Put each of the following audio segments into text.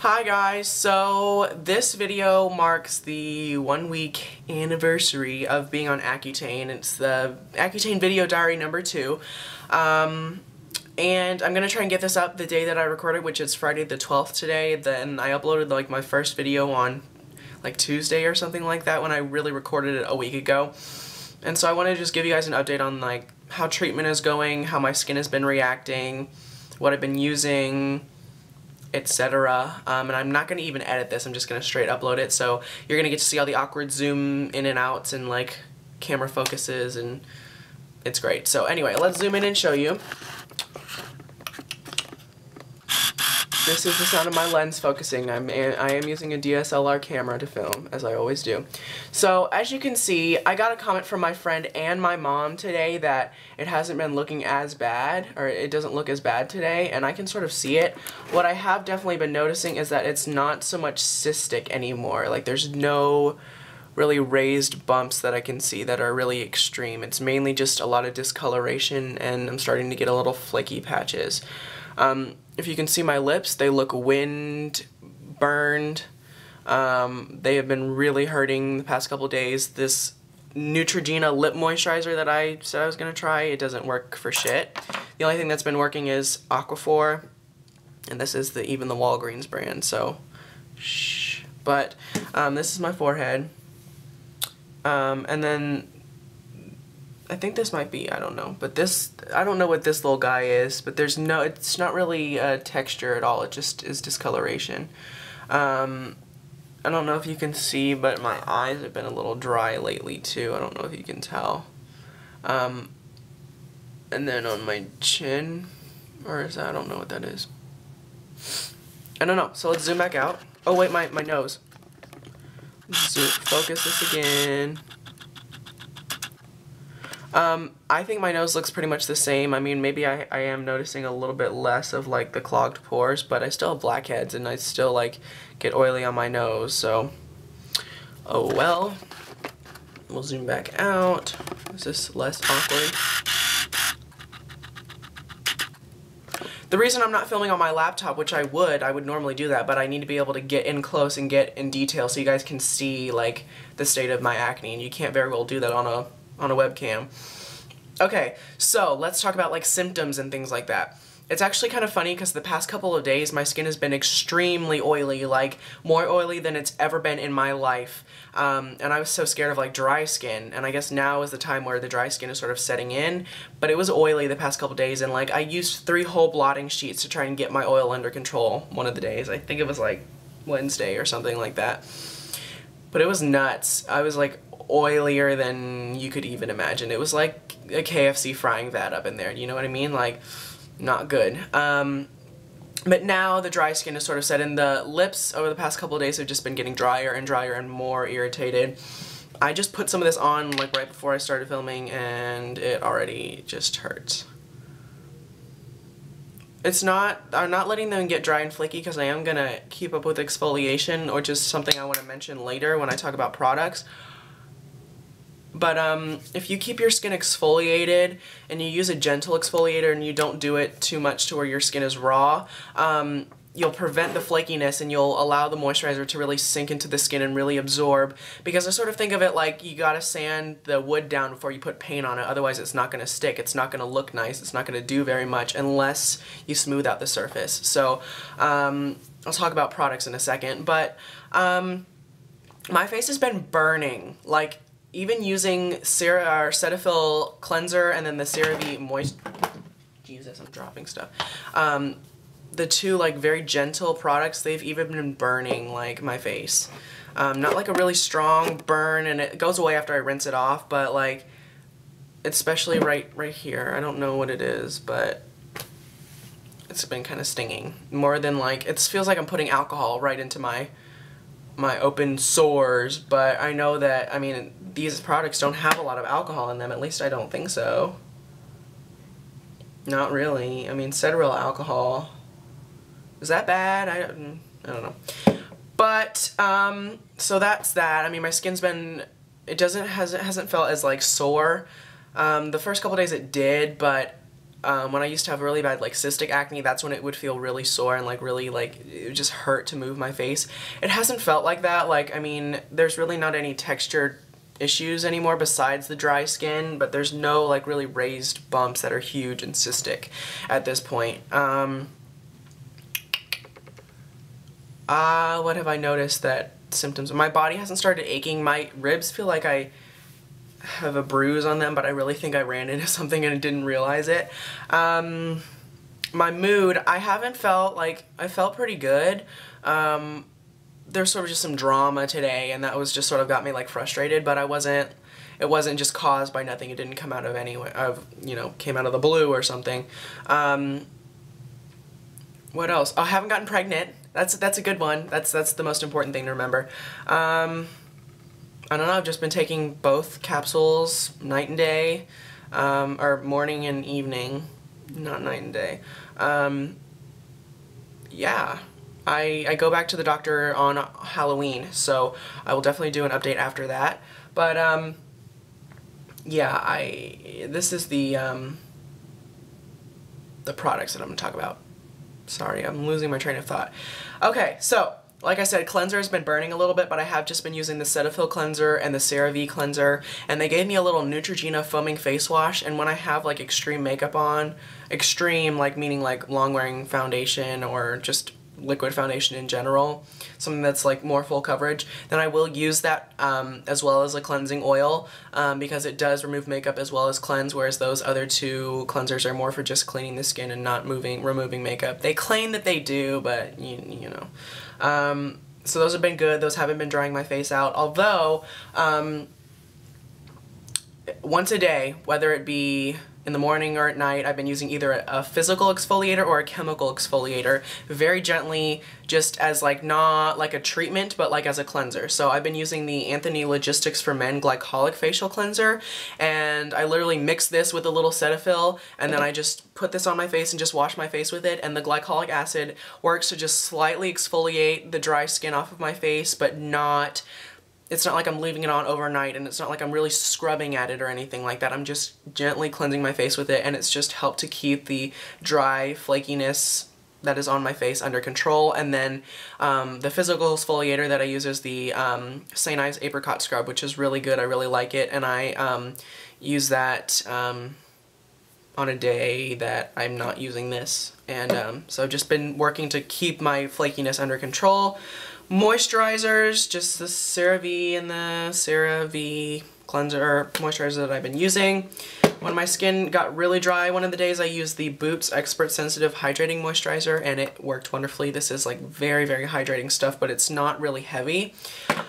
Hi guys, so this video marks the 1-week anniversary of being on Accutane. It's the Accutane video diary number 2. And I'm gonna try and get this up the day that I recorded, which is Friday the 12th today. Then I uploaded like my first video on like Tuesday or something like that when I really recorded it a week ago. And so I want to just give you guys an update on like how treatment is going, how my skin has been reacting, what I've been using, etc. And I'm not going to even edit this, I'm just going to straight upload it, so you're going to get to see all the awkward zoom in and outs and like camera focuses, and it's great. So anyway, let's zoom in and show you. This is the sound of my lens focusing. I am using a DSLR camera to film, as I always do. So, as you can see, I got a comment from my friend and my mom today that it hasn't been looking as bad, or it doesn't look as bad today, and I can sort of see it. What I have definitely been noticing is that it's not so much cystic anymore. Like, there's no really raised bumps that I can see that are really extreme. It's mainly just a lot of discoloration, and I'm starting to get a little flaky patches. If you can see my lips, they look burned. They have been really hurting the past couple days. This Neutrogena lip moisturizer that I said I was going to try, it doesn't work for shit. The only thing that's been working is Aquaphor, and this is even the Walgreens brand, so shh. But this is my forehead, and then I think this might be, I don't know, but this, I don't know what this little guy is, but it's not really texture at all, it just is discoloration. I don't know if you can see, but my eyes have been a little dry lately too, I don't know if you can tell. And then on my chin, or is that, I don't know what that is. I don't know, so let's zoom back out. Oh wait, my nose. Focus this again. I think my nose looks pretty much the same. I mean, maybe I am noticing a little bit less of like the clogged pores, but I still have blackheads and I still like get oily on my nose, so oh well. We'll zoom back out. Is this less awkward? The reason I'm not filming on my laptop, which I would normally do that, but I need to be able to get in close and get in detail so you guys can see like the state of my acne, and you can't very well do that on a webcam. Okay, so let's talk about like symptoms and things like that. It's actually kind of funny because the past couple of days my skin has been extremely oily, like more oily than it's ever been in my life. And I was so scared of like dry skin, and I guess now is the time where the dry skin is sort of setting in, but it was oily the past couple days, and like I used 3 whole blotting sheets to try and get my oil under control one of the days. I think it was like Wednesday or something like that. But it was nuts. I was like oilier than you could even imagine. It was like a KFC frying vat up in there, you know what I mean? Like, not good. But now the dry skin is sort of set in. The lips over the past couple of days have just been getting drier and drier and more irritated. I just put some of this on like right before I started filming, and it already just hurts. I'm not letting them get dry and flaky because I am going to keep up with exfoliation, which is something I want to mention later when I talk about products. But if you keep your skin exfoliated and you use a gentle exfoliator and you don't do it too much to where your skin is raw, you'll prevent the flakiness and you'll allow the moisturizer to really sink into the skin and really absorb. Because I sort of think of it like you gotta sand the wood down before you put paint on it, otherwise it's not gonna stick, it's not gonna look nice, it's not gonna do very much unless you smooth out the surface. So I'll talk about products in a second, but my face has been burning. Like, even using Cetaphil cleanser and then the CeraVe moist... Jesus, I'm dropping stuff. The 2 like very gentle products, they've even been burning like my face. Not like a really strong burn, and it goes away after I rinse it off, but like, especially right here. I don't know what it is, but it's been kind of stinging. More than like, it feels like I'm putting alcohol right into my open sores, but I know that, I mean, these products don't have a lot of alcohol in them, at least I don't think so. Not really. I mean, Cetaphil alcohol. Is that bad? I don't know. But, so that's that. I mean, my skin's been, it hasn't felt as like sore. The first couple days it did, but when I used to have really bad like cystic acne, that's when it would feel really sore and like really like it would just hurt to move my face. It hasn't felt like that. Like, I mean, there's really not any texture issues anymore besides the dry skin, but there's no like really raised bumps that are huge and cystic at this point. What have I noticed that symptoms? My body hasn't started aching. My ribs feel like I have a bruise on them, but I really think I ran into something and didn't realize it. My mood, I haven't felt like, I felt pretty good. There's sort of just some drama today, and that was just sort of got me like frustrated, but it wasn't just caused by nothing. It didn't come out of you know, came out of the blue or something. What else? Oh, I haven't gotten pregnant. That's a good one. That's the most important thing to remember. I don't know, I've just been taking both capsules night and day, or morning and evening, not night and day. Yeah, I go back to the doctor on Halloween, so I will definitely do an update after that. But, yeah, this is the products that I'm going to talk about. Sorry, I'm losing my train of thought. Okay, so like I said, cleanser has been burning a little bit, but I have just been using the Cetaphil cleanser and the CeraVe cleanser, and they gave me a little Neutrogena foaming face wash, and when I have like extreme makeup on, extreme like meaning like long wearing foundation or just liquid foundation in general, something that's like more full coverage, then I will use that as well as a cleansing oil because it does remove makeup as well as cleanse, whereas those other two cleansers are more for just cleaning the skin and not removing makeup. They claim that they do, but you know. So those have been good. Those haven't been drying my face out, although once a day, whether it be in the morning or at night, I've been using either a physical exfoliator or a chemical exfoliator very gently, just as like not like a treatment, but like as a cleanser. So I've been using the Anthony Logistics for Men Glycolic Facial Cleanser, and I literally mix this with a little Cetaphil, and then I just put this on my face and just wash my face with it, and the glycolic acid works to just slightly exfoliate the dry skin off of my face, but not... It's not like I'm leaving it on overnight, and it's not like I'm really scrubbing at it or anything like that. I'm just gently cleansing my face with it, and it's just helped to keep the dry flakiness that is on my face under control. And then the physical exfoliator that I use is the St. Ives Apricot Scrub, which is really good. I really like it, and I use that on a day that I'm not using this. And so I've just been working to keep my flakiness under control. Moisturizers, just the CeraVe and the CeraVe cleanser moisturizer that I've been using. When my skin got really dry, one of the days I used the Boots Expert Sensitive Hydrating Moisturizer, and it worked wonderfully. This is like very, very hydrating stuff, but it's not really heavy.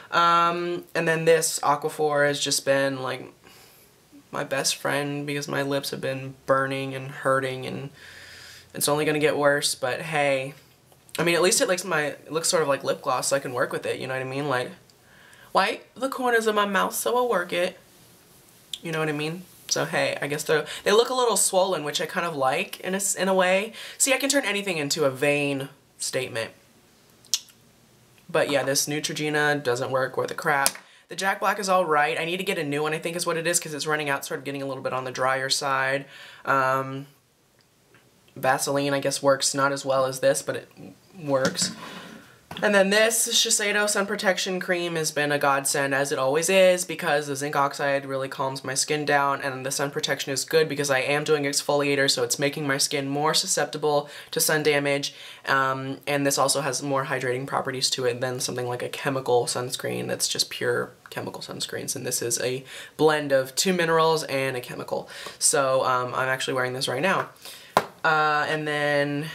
And then this Aquaphor has just been like my best friend because my lips have been burning and hurting, and it's only gonna get worse, but hey. I mean, at least it looks sort of like lip gloss, so I can work with it, you know what I mean? Like, wipe the corners of my mouth so I'll work it. You know what I mean? So hey, I guess they look a little swollen, which I kind of like in a way. See, I can turn anything into a vain statement. But yeah, this Neutrogena doesn't work worth a crap. The Jack Black is alright. I need to get a new one, I think is what it is, because it's running out, sort of getting a little bit on the drier side. Vaseline, I guess, works not as well as this, but it works. And then this Shiseido Sun Protection Cream has been a godsend, as it always is, because the zinc oxide really calms my skin down, and the sun protection is good because I am doing exfoliator, so it's making my skin more susceptible to sun damage, and this also has more hydrating properties to it than something like a chemical sunscreen that's just pure chemical sunscreens, and this is a blend of 2 minerals and a chemical. So I'm actually wearing this right now. And then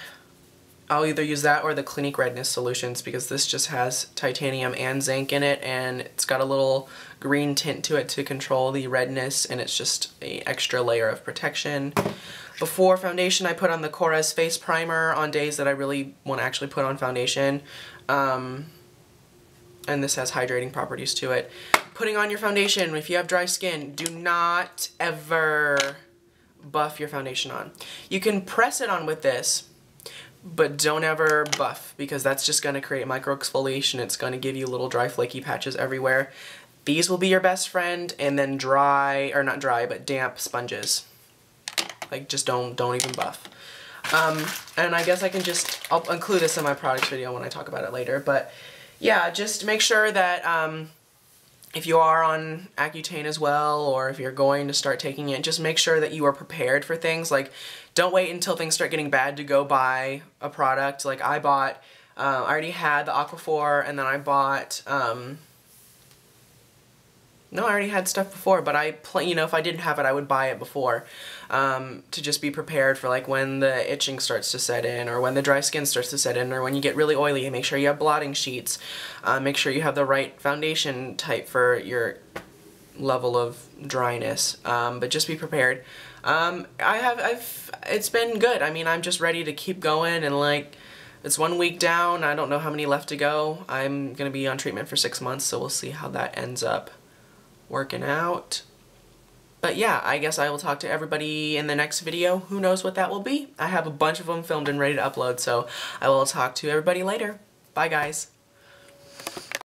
I'll either use that or the Clinique Redness Solutions, because this just has titanium and zinc in it, and it's got a little green tint to it to control the redness, and it's just an extra layer of protection. Before foundation, I put on the Korres Face Primer on days that I really want to actually put on foundation. And this has hydrating properties to it. Putting on your foundation, if you have dry skin, do not ever buff your foundation on. You can press it on with this, but don't ever buff, because that's just going to create micro exfoliation. It's going to give you little dry flaky patches everywhere. These will be your best friend, and then dry, or not dry, but damp sponges. Like, just don't even buff. And I guess I'll include this in my products video when I talk about it later, but yeah, just make sure that, if you are on Accutane as well, or if you're going to start taking it, just make sure that you are prepared for things. Like, don't wait until things start getting bad to go buy a product. Like, I bought, I already had the Aquaphor, and then I bought, no, I already had stuff before, but you know, if I didn't have it, I would buy it before, to just be prepared for, like, when the itching starts to set in, or when the dry skin starts to set in, or when you get really oily. Make sure you have blotting sheets. Make sure you have the right foundation type for your level of dryness, but just be prepared. It's been good. I mean, I'm just ready to keep going, and, like, it's 1 week down. I don't know how many left to go. I'm gonna be on treatment for 6 months, so we'll see how that ends up working out. But yeah, I guess I will talk to everybody in the next video. Who knows what that will be? I have a bunch of them filmed and ready to upload, so I will talk to everybody later. Bye, guys.